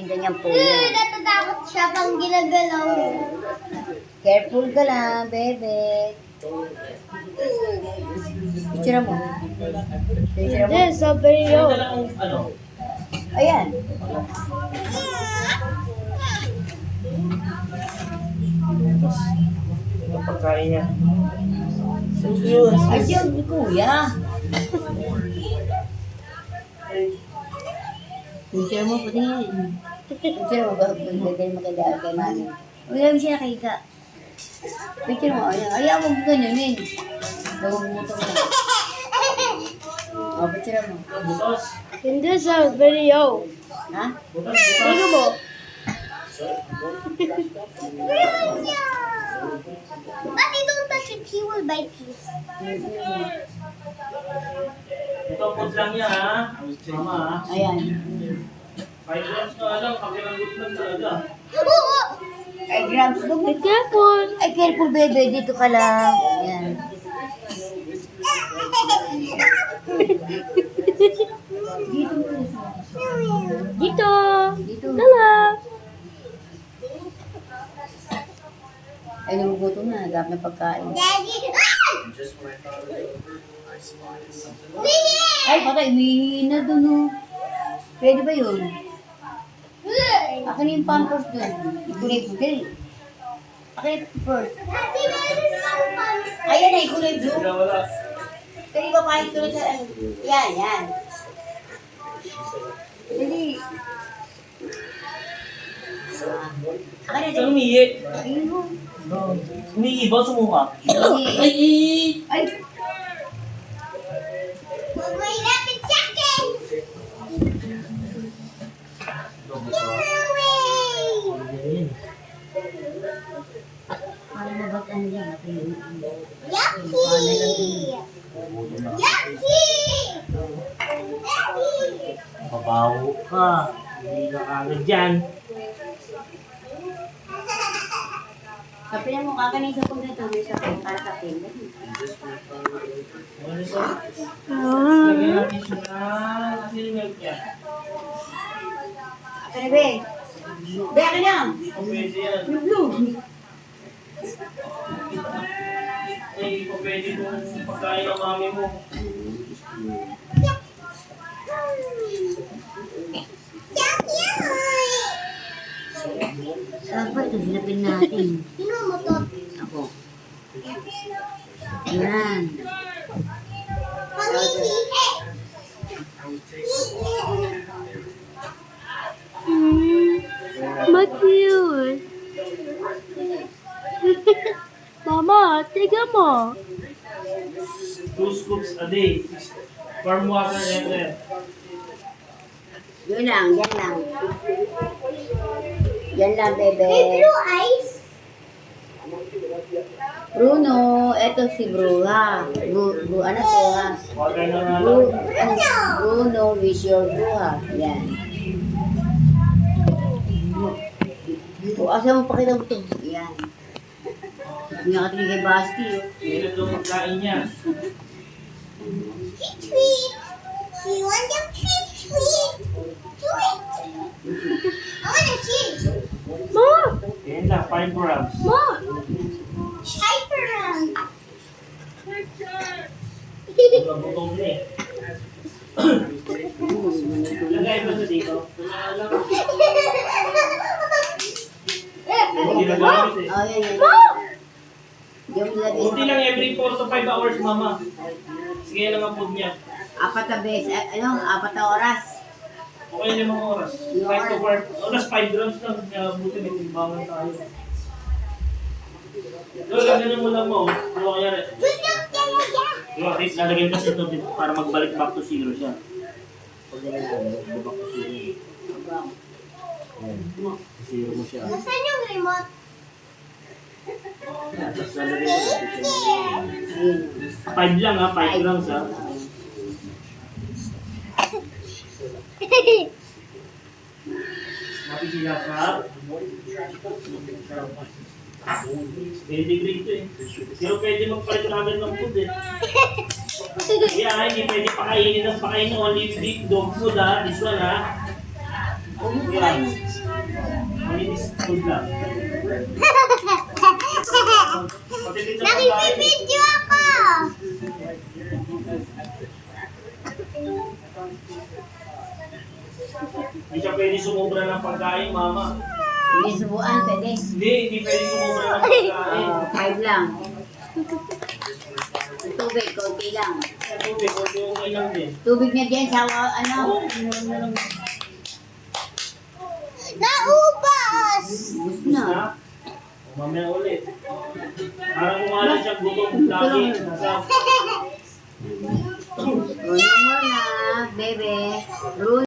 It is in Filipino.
ganyan po yan. Natatakot siya pang ginagalaw. Careful ka lang, bebe. Picture mo. Picture mo. This is a video. Ayan. Ang pagkain niya. Ay, siya ni kuya. Picture mo, pati yan. Picture mo, bagay mo kay mami. Huwag mo siya nakita. Picture mo, ayan. Ayaw mo ganyanin. Nagumuto mo. O, picture mo. Butos. In this video. Ha? Butos. Tingnan mo. But you don't touch it, he will bite you. Ito po lang niya ha. Mama ha. Ayan. 5 grams na lang. Pakiranggot lang talaga. Ay, grams mo. Be careful. Ay, careful, bebe. Dito ka lang. Ayan. Dito mo ulit. Dito. Dito. Dala. Ay, nagugutom na. Gap na pagkain. Daddy. Ay, patay. Umihi na dun, oh. Pwede ba yun? Akin yung pampers dun. Ikulay blue. Akin yung first. Ayan na, ikulay blue. Wala wala. Pwede ba kahit tulad sa ano? Yan, yan. Hindi. Akin na, Saan umihi? ayun mo. Umihi ba? Sumuka? Ay! Ay! May rapid seconds. Paano na ba't ano yan? Yucky! Yucky! Babaho ka. Hindi ka kagad dyan. Kapilan mo kakanin sa pag nito. May sapin para sa pin. Ano ito? Lagyan natin siya na. Kasi yung milk niya. Akin na, be. Be, akin na. Kung pwede yan. Yung blue. Ay, hindi pa pwede kung pagkain ng mami mo. Dapat ito, sinapin natin. Sino mo to? Ako. Yan. Panghihihi. Cute. Mama, tiga mo. 2 scoops a day. Warm water every. Yun lang, yan lang. Yan lang, bebe. May blue eyes. Bruno, eto si Bruha. Ano to, ha? Water na nga lang. Bruno, visual Bruha. Yan. O, asa mo pakita mo ito? Yan. Hindi nga katingin kay Basti, oh. Yan ang pagkain niya. Treat, treat. You want your treat, treat. Do it. I want to see. Mom. Yan lang, 5 grams. Mom. Hyper run. Nagutom na eh. Lagay mo sa dito. Hindi nagamit eh. Oh, yan, yan. Yung lagi Buti lang every 4 to 5 hours, mama. Sige lang ang food niya. apat na beses, apat na oras. Okay na mga oras. 5 to 4. Oras 5 grams lang. Kaya buti may timbangan tayo. Lola, ganun mo lang mo. Ano kaya rin? Diba, at least lalagyan kasi ito para magbalik back to zero siya. Pag ganun ko, back to zero. Ayan. Zero mo siya. Nasaan yung remote? Tapos lalagyan mo natin. 5 lang ha, 5 grams ha. Mapigila ka. Pedigree ito eh. Pero pwede magpalit agad ng food eh. Kaya hindi pwede pakainin ng pakainin only dog food ha. This one ha. Yan. Malinis food lang. Matipid sa pagkain. Nakipipidyo ako! Hindi siya pwede sumobra ng pagkain, mama. Hindi subuan, pwede. Hindi pwede sumobra ng pagkain. 5 lang. Tubig, konti lang. Sa tubig, okay lang din. Tubig na dyan sa ano. Oo, iniwan na lang. Naubos! Gusto na. Na? O, mamaya ulit. Parang kumala siyang gutom lagi. Nasa O, no more na, bebe. Rule